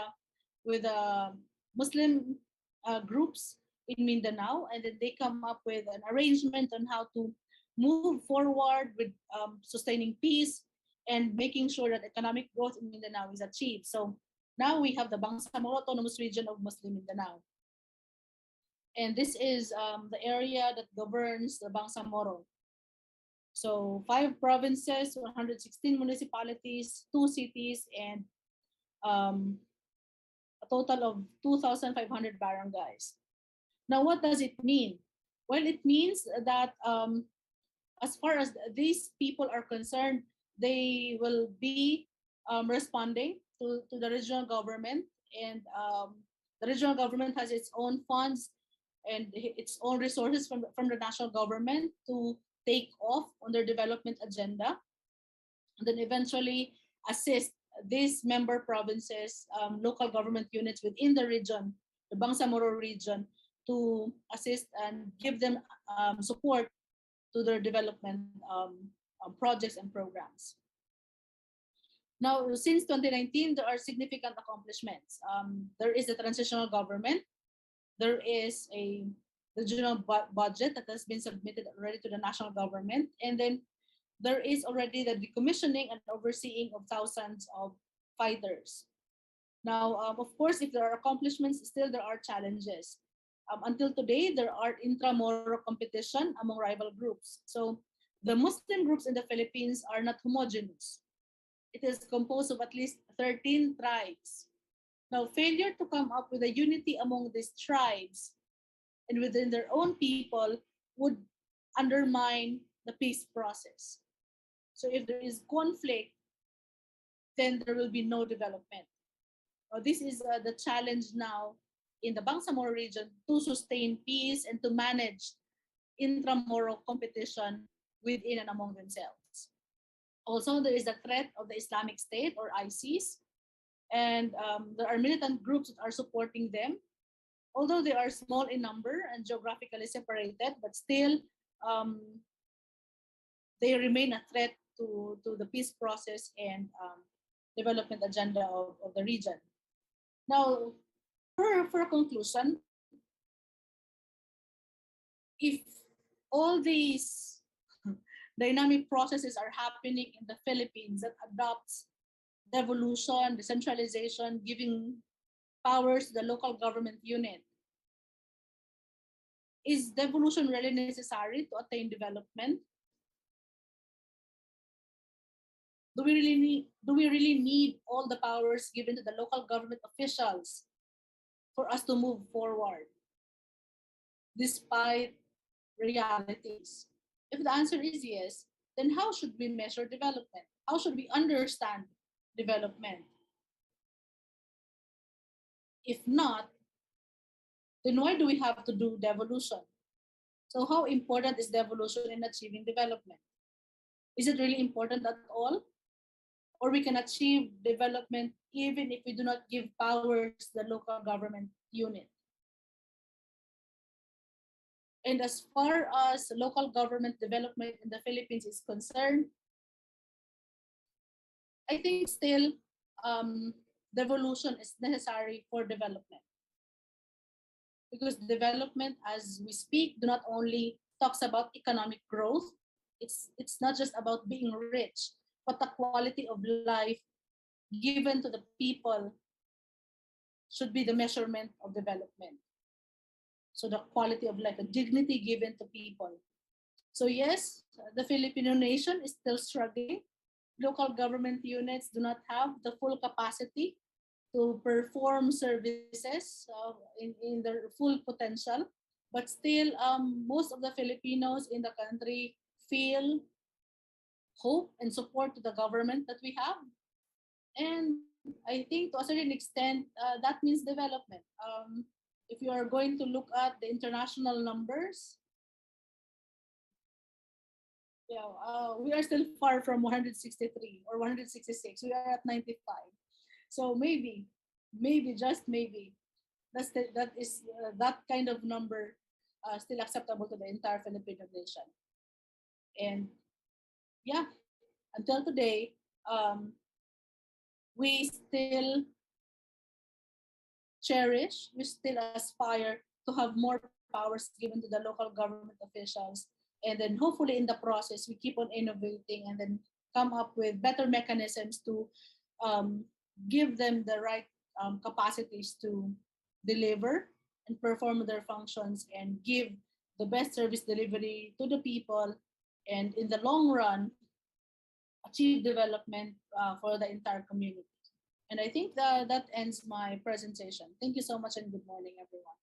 Muslim groups in Mindanao, and then they come up with an arrangement on how to move forward with sustaining peace and making sure that economic growth in Mindanao is achieved. So now we have the Bangsamoro Autonomous Region of Muslim Mindanao. And this is the area that governs the Bangsamoro. So 5 provinces, 116 municipalities, 2 cities, and a total of 2,500 barangays. Now, what does it mean? Well, it means that as far as these people are concerned, they will be responding to the regional government, and the regional government has its own funds and its own resources from the national government to take off on their development agenda, and then eventually assist these member provinces, local government units within the region, the Bangsamoro region, to assist and give them support to their development projects and programs. Now, since 2019, there are significant accomplishments. There is a transitional government. There is a regional budget that has been submitted already to the national government. And then there is already the decommissioning and overseeing of thousands of fighters. Now, of course, if there are accomplishments, still there are challenges. Until today, there are intramural competition among rival groups. So the Muslim groups in the Philippines are not homogeneous. It is composed of at least 13 tribes. Now, failure to come up with a unity among these tribes and within their own people would undermine the peace process. So if there is conflict, then there will be no development. This is the challenge now in the Bangsamoro region to sustain peace and to manage intramural competition within and among themselves. Also, there is the threat of the Islamic State or ISIS, and there are militant groups that are supporting them. Although they are small in number and geographically separated, but still they remain a threat to the peace process and development agenda of the region. Now, for a conclusion, if all these dynamic processes are happening in the Philippines that adopts devolution, decentralization, giving powers to the local government unit, is devolution really necessary to attain development? Do we really need all the powers given to the local government officials for us to move forward despite realities? If the answer is yes, then how should we measure development? How should we understand development? If not, then why do we have to do devolution? So how important is devolution in achieving development? Is it really important at all? Or we can achieve development even if we do not give powers to the local government unit? And as far as local government development in the Philippines is concerned, I think still devolution is necessary for development. Because development, as we speak, do not only talks about economic growth. It's not just about being rich, but the quality of life given to the people should be the measurement of development. So the quality of life, the dignity given to people. So yes, the Filipino nation is still struggling. Local government units do not have the full capacity to perform services in their full potential. But still, most of the Filipinos in the country feel hope and support to the government that we have. And I think to a certain extent, that means development. If you are going to look at the international numbers, we are still far from 163 or 166. We are at 95. So maybe, just maybe, that kind of number still acceptable to the entire Filipino nation. And yeah, until today, we still cherish, we still aspire to have more powers given to the local government officials. And then hopefully in the process, we keep on innovating and then come up with better mechanisms to give them the right capacities to deliver and perform their functions and give the best service delivery to the people, and in the long run, achieve development for the entire community. And I think that ends my presentation. Thank you so much and good morning, everyone.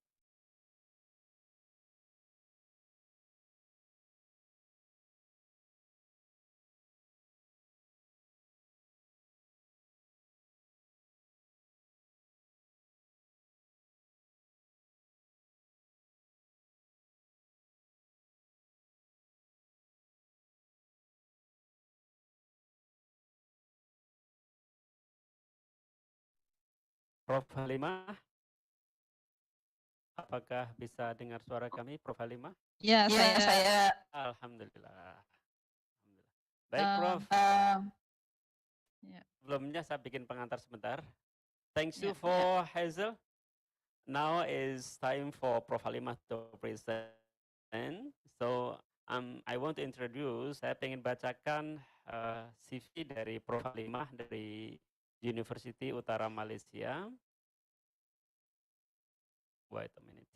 Prof. Halimah, Apakah bisa dengar suara kami, Prof. Halimah? Ya, saya Alhamdulillah. Alhamdulillah. Baik, Prof. ya. Sebelumnya saya bikin pengantar sebentar. Thanks you Ya, for Hazel. Now is time for Prof. Halimah to present. So I want to introduce, saya pengen bacakan CV dari Prof. Halimah dari University Utara Malaysia. Wait a minute.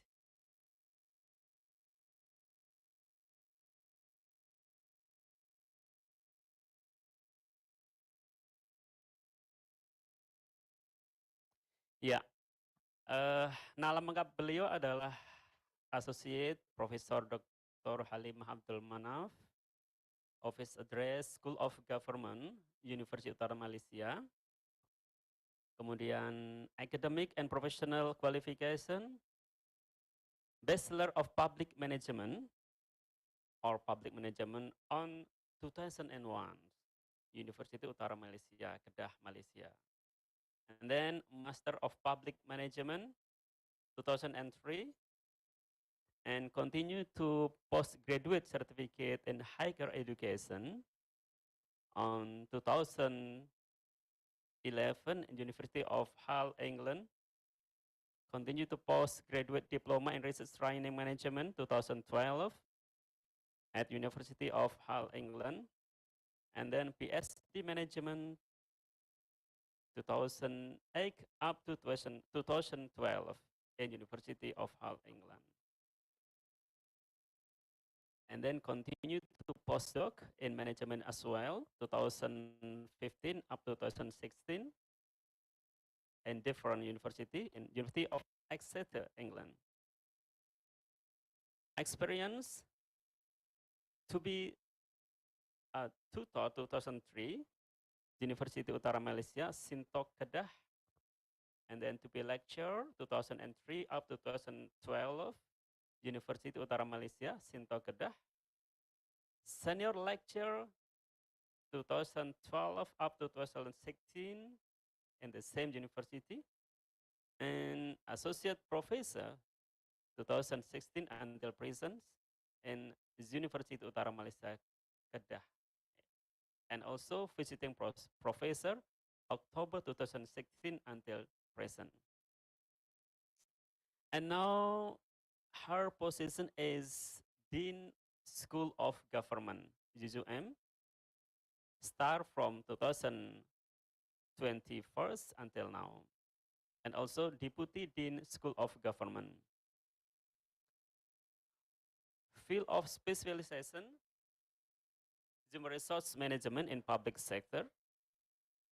Ya, nama lengkap beliau adalah Associate Profesor Dr. Halimah Abdul Manaf, Office Address, School of Government, University Utara Malaysia. Kemudian Academic and Professional Qualification, Bachelor of Public Management or Public Management on 2001, University Utara Malaysia, Kedah, Malaysia. And then Master of Public Management, 2003, and continue to postgraduate certificate in higher education on 2011 in University of Hull, England. Continue to postgraduate diploma in research training management 2012 at University of Hull, England. And then PhD management 2008 up to 2012 in University of Hull, England. And then continue to postdoc in management as well, 2015 up to 2016 in different university, in University of Exeter, England. Experience to be tutor 2003, University Utara Malaysia, Sintok Kedah, and then to be lecturer 2003 up to 2012, University Utara Malaysia, Sintok Kedah. Senior lecturer 2012 up to 2016 in the same university, and associate professor 2016 until present in University Utara Malaysia, Kedah, and also visiting professor October 2016 until present. And now her position is Dean School of Government, UUM, start from 2021 until now, and also Deputy Dean School of Government. Field of specialization, human resource management in public sector,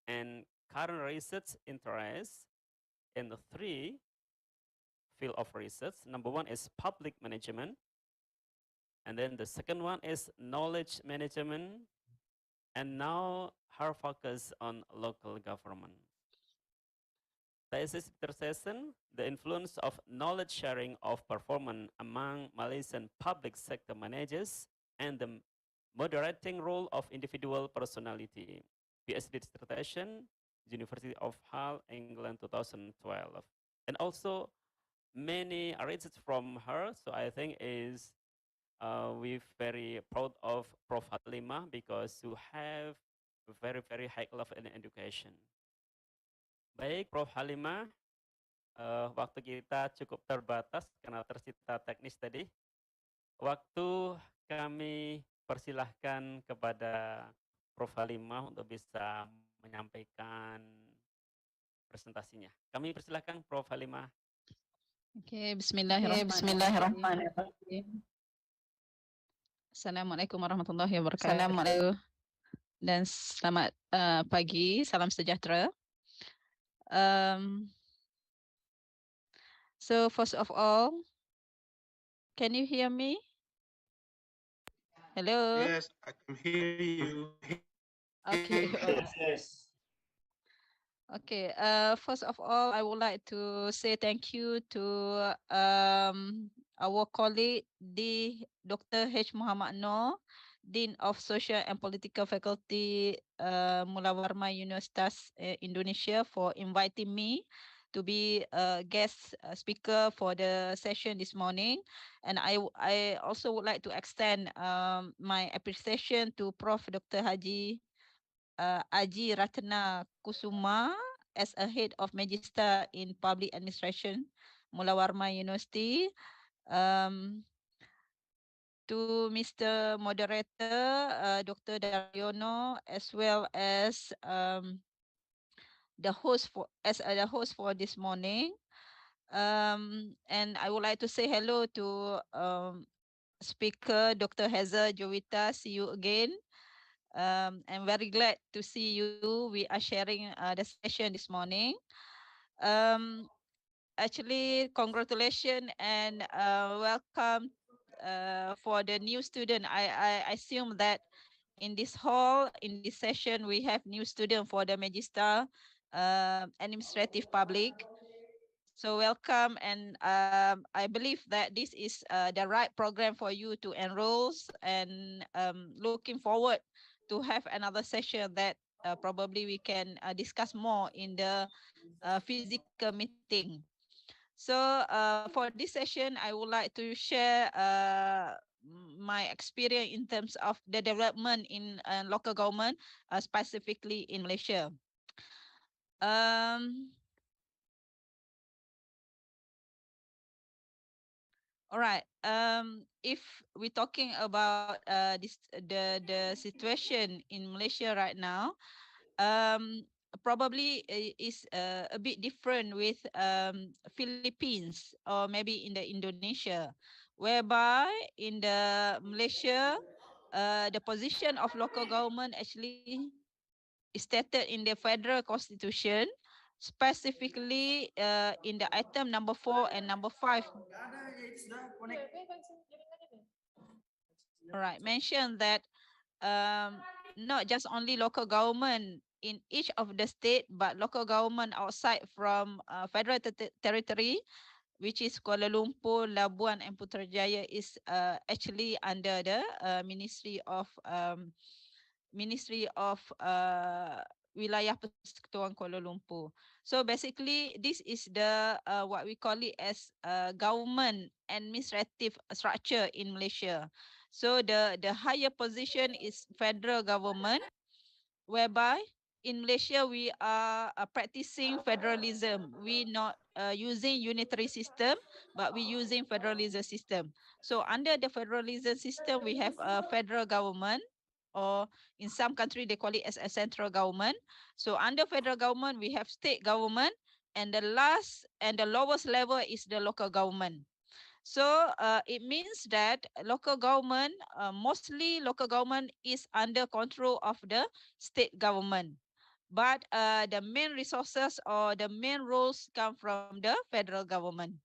and current research interest in the three field of research. Number one is public management, and then the second one is knowledge management, and now her focus on local government. Thesis dissertation, the influence of knowledge sharing of performance among Malaysian public sector managers and the moderating role of individual personality. PhD dissertation, University of Hull, England, 2012. And also many research from her, so I think is we're very proud of Prof. Halimah because you have very, very high level in education. Baik, Prof. Halimah, waktu kita cukup terbatas karena tercipta teknis tadi. Waktu kami persilahkan kepada Prof. Halimah untuk bisa menyampaikan presentasinya. Kami persilahkan Prof. Halimah. Oke, bismillahirrahmanirrahim. Assalamualaikum warahmatullahi wabarakatuh. Dan selamat pagi, salam sejahtera. So first of all, can you hear me? Hello. Yes, I can hear you. Okay. Yes. Okay. First of all, I would like to say thank you to our colleague, Dr. H. Muhammad Noor, Dean of Social and Political Faculty, Mula Warman Universitas Indonesia, for inviting me to be a guest speaker for the session this morning. And I also would like to extend my appreciation to Prof. Dr. Aji Ratna Kusuma as a head of Magister in Public Administration, Mulawarma University. To Mr. Moderator, Dr. Daryono, as well as the host for this morning. And I would like to say hello to speaker Dr. Heather Jovita. See you again. I'm very glad to see you. We are sharing the session this morning. Actually, congratulations and welcome for the new student. I assume that in this hall, in this session, we have new student for the Magister Administrative Public. So welcome, and I believe that this is the right program for you to enroll, and looking forward to have another session that probably we can discuss more in the physical meeting. So for this session, I would like to share my experience in terms of the development in local government, specifically in Malaysia. All right. If we're talking about the situation in Malaysia right now, probably is a bit different with Philippines or maybe in the Indonesia, whereby in the Malaysia, the position of local government actually is stated in the federal constitution, specifically in the item number 4 and number 5. All right, mention that not just only local government in each of the state, but local government outside from federal territory, which is Kuala Lumpur, Labuan, and Putrajaya, is actually under the Ministry of Wilayah Persekutuan Kuala Lumpur. So basically, this is the what we call it as government administrative structure in Malaysia. So the higher position is federal government, whereby in Malaysia we are practicing federalism. We not using unitary system, but we using federalism system. So under the federalism system, we have a federal government, or in some country they call it as a central government. So under federal government, we have state government, and the last and the lowest level is the local government. So it means that local government, mostly local government is under control of the state government. But the main resources or the main roles come from the federal government.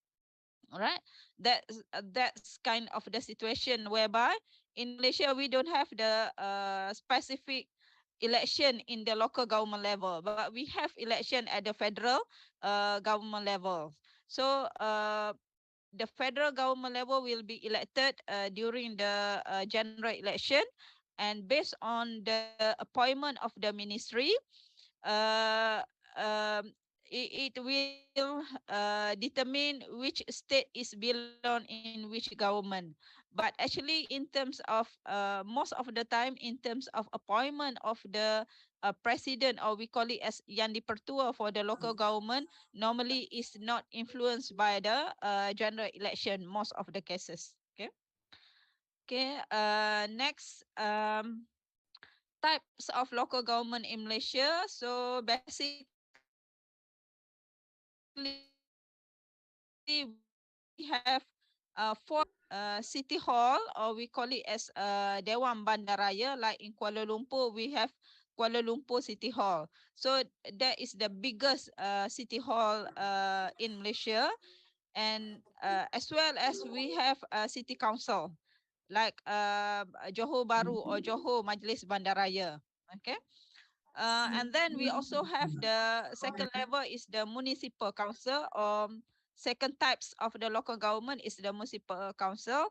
All right, that's kind of the situation whereby in Malaysia we don't have the specific election in the local government level, but we have election at the federal government level. So the federal government level will be elected during the general election, and based on the appointment of the ministry, uh, um, it will determine which state is belong in which government. But actually, in terms of most of the time, in terms of appointment of the president, or we call it as yang dipertua for the local government, normally is not influenced by the general election most of the cases. Okay. Okay. Next. Types of local government in Malaysia. So basically we have 4 city hall, or we call it as Dewan Bandaraya. Like in Kuala Lumpur, we have Kuala Lumpur City Hall. So that is the biggest city hall in Malaysia. And as well as we have a city council like Johor Bahru or Johor Majlis Bandaraya. Okay. And then we also have the second level is the municipal council, or second types of the local government is the municipal council.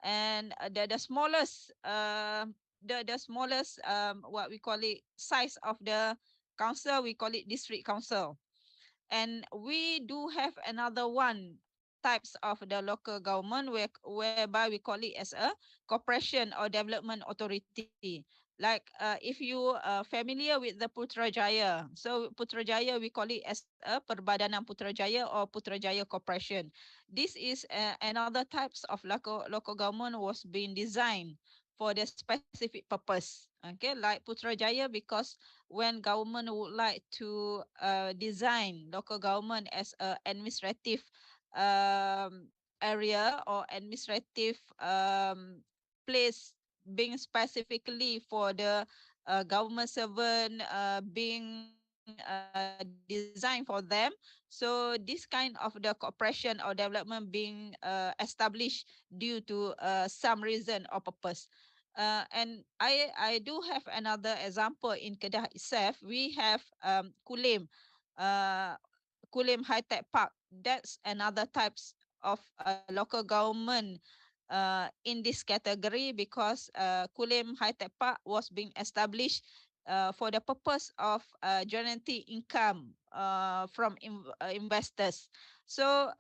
And the smallest the smallest what we call it size of the council, we call it district council. And we do have another one types of the local government whereby we call it as a corporation or development authority. Like if you are familiar with the Putrajaya, so Putrajaya we call it as a Perbadanan Putrajaya or Putrajaya Corporation. This is another types of local government was being designed for the specific purpose. Okay, like Putrajaya, because when government would like to design local government as a administrative area or administrative place being specifically for the government servant being designed for them. So this kind of the cooperation or development being established due to some reason or purpose. And I do have another example in Kedah itself. We have Kulim, uh, Kulim High Tech Park. That's another types of local government in this category because Kulim High Tech Park was being established for the purpose of generating income from investors. So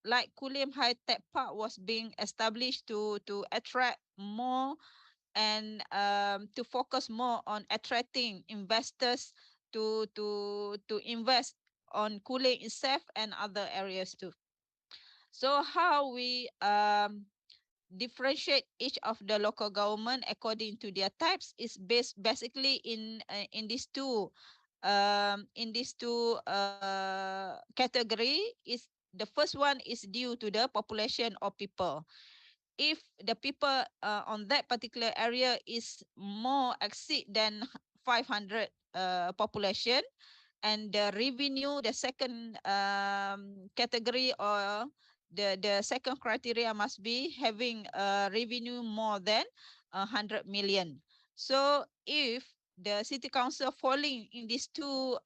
like Kulim High Tech Park was being established to attract more and to focus more on attracting investors to invest on Kuling itself and other areas too. So how we differentiate each of the local government according to their types is based basically in these two category. Is the first one is due to the population of people. If the people on that particular area is more exceed than 500 population, and the revenue, the second category or the second criteria must be having a revenue more than 100 million. So if the city council falling in these two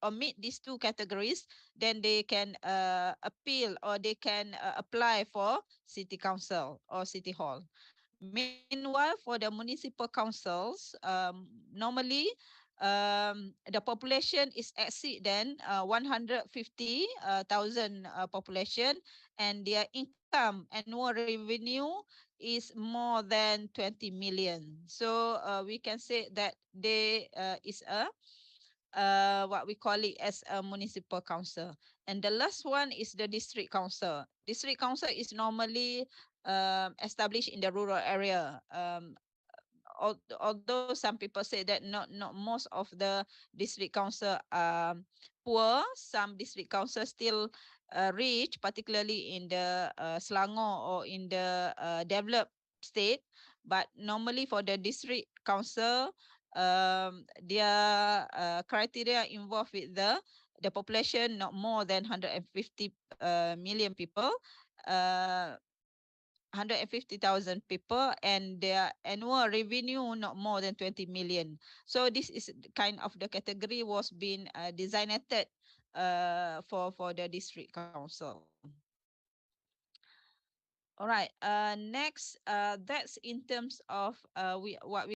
or meet these two categories, then they can appeal or they can apply for city council or city hall. Meanwhile, for the municipal councils, normally the population is exceed than 150,000 population, and their income annual revenue is more than 20 million. So we can say that they is a what we call it as a municipal council. And the last one is the district council. District council is normally established in the rural area. Although some people say that not most of the district council are poor, some district council still rich, particularly in the Selangor or in the developed state. But normally for the district council, their criteria involved with the population not more than 150 million people. Uh, 150,000 people, and their annual revenue not more than 20 million. So this is kind of the category was being designated for the district council. All right. Next, that's in terms of what we